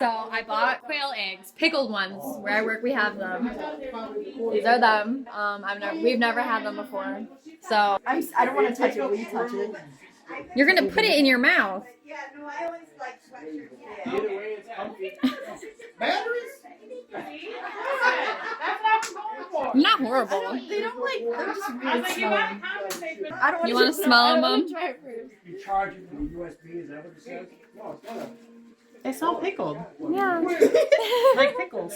So I bought quail eggs, pickled ones. Where I work, we have them. These are them. We've never had them before. So I don't want to touch it. Will you touch it? you're gonna put it in your mouth. Yeah, no, I always like sweatshirts. Yeah. Either way, it's comfy. Batteries? That's what I'm going for. Not horrible. They don't like. They're just I was weird like, you smelling. gotta compensate for I don't want You want to smell them, Mom? try it first. You charge it with a USB, is that what it says? No, it's not. They smell pickled. Yeah. Like pickles.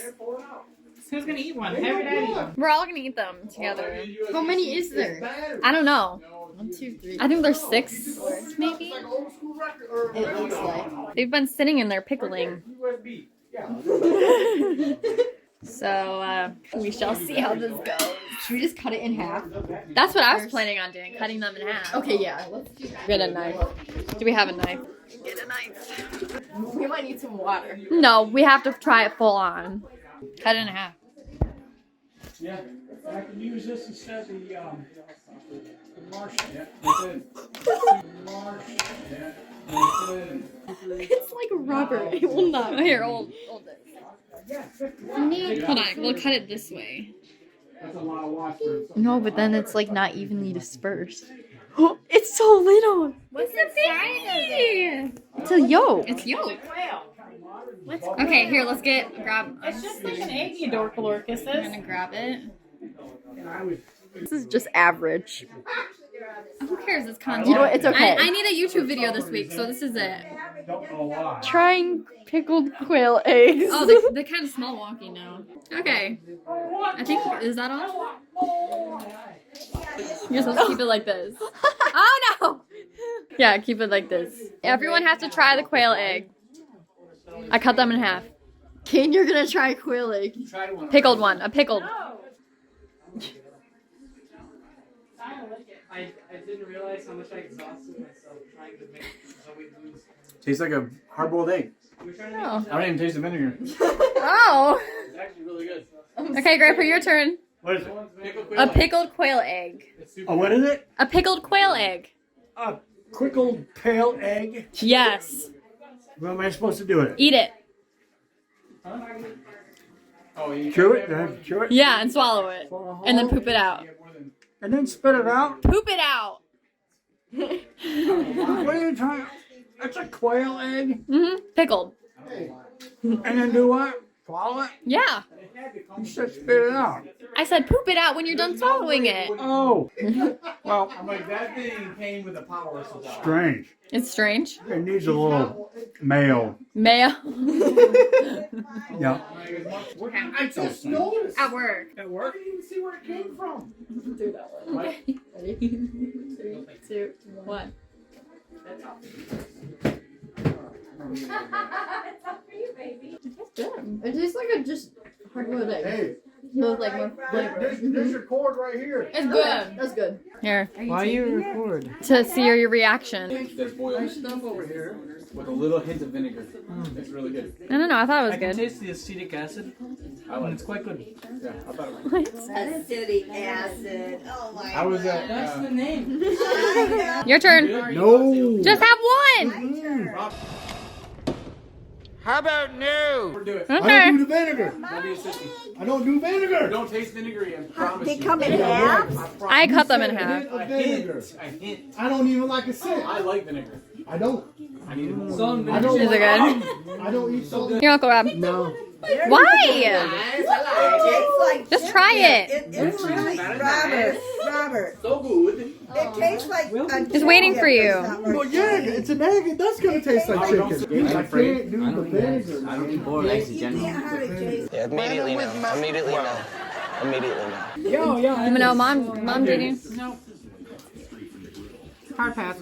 Who's gonna eat one? Have your dad eat one. We're all gonna eat them together. How many is there? I don't know. 1, 2, 3. I think there's 6, maybe. It looks like. They've been sitting in there pickling. USB. Yeah. So we shall see how this goes. Should we just cut it in half? That's what I was planning on doing, cutting them in half. Okay, yeah. Let's do that. Get a knife. Do we have a knife? Get a knife. We might need some water. No, we have to try it full on. Cut it in half. Yeah. I can use this instead of the Martian. Yeah. It's like rubber. It will not. Here, hold it. Hold on, we'll cut it this way. That's a lot of wash for No, but then it's like not evenly dispersed. Oh, it's so little. What's the baby? It's a yolk. It's yolk. Quail. Okay, here, let's grab. It's just like an egg, you dorkalorcus. I'm gonna grab it. This is just average. Who cares? It's content. You know what? It's okay. I need a YouTube video this week, so this is it. Don't know why. Trying pickled quail eggs. Oh, they kind of smell wonky now. Okay. I think, is that on? You're supposed to keep it like this. Oh no! Yeah, keep it like this. Everyone has to try the quail egg. I cut them in half. Kane, you're gonna try quail egg. Pickled one. A pickled. I didn't realize how much I exhausted myself trying to make Zoe lose. Tastes like a hard-boiled egg. Oh. I don't even taste the vinegar. Oh. It's actually really good. Okay, Grandpa, your turn. What is it? A pickled quail egg. Oh, what is it? A pickled quail egg. A pickled pale egg. Yes. What am I supposed to do with it? Eat it. Chew it? Chew it? Yeah, and swallow it. And then poop it out. And then spit it out? Poop it out. What are you trying? It's a quail egg? Mm-hmm. Pickled. And then do what? Swallow it? Yeah. You said spit it out. I said poop it out when you're done swallowing it. Oh. Well, I'm like, that thing came with a power supply. strange. It's strange. It needs a little mayo. Mayo. Yeah. I just noticed. At work. At work? I didn't even see where it came from. Do that one. Ready? 3, 2, 1. It's good. It tastes like a just hard-boiled egg. Hey, No, like more flavor. there's your cord right here. It's good. That's good. Here. Why you record? To see your reaction. There's boiled Stuff over here. with a little hint of vinegar. It's really good. I don't know. I thought it was I can good. taste the acetic acid. And it's quite good. Yeah, I thought it was. What? Acetic acid. Oh my I was God. at. the name. Your turn. No. Just have one. How about no? We're doing. I Okay. don't do the vinegar. Don't be a sissy. I don't do vinegar. Don't taste vinegary, I promise They you. come in halves? I cut them in half. A vinegar. A hint. I don't even like a sip. I like vinegar. I don't. I need it more. I don't. Is it good? I don't eat salt. Here, Uncle Rob. No. Why? It's like Just try it. It's really Robert. So good. It tastes like a It's waiting for you. Well, yeah, it's an egg. It does gonna taste like chicken. I can't do the vinegar. I don't eat boiled eggs in You general. can't have it taste. Yeah, immediately no. Immediately no. Immediately no. Yeah. No, mom didn't. No. Hard pass.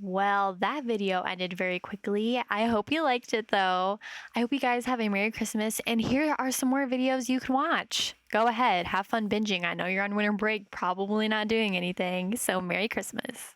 Well, that video ended very quickly. I hope you liked it though. I hope you guys have a Merry Christmas, and here are some more videos you can watch. Go ahead, have fun binging. I know you're on winter break, probably not doing anything, so Merry Christmas.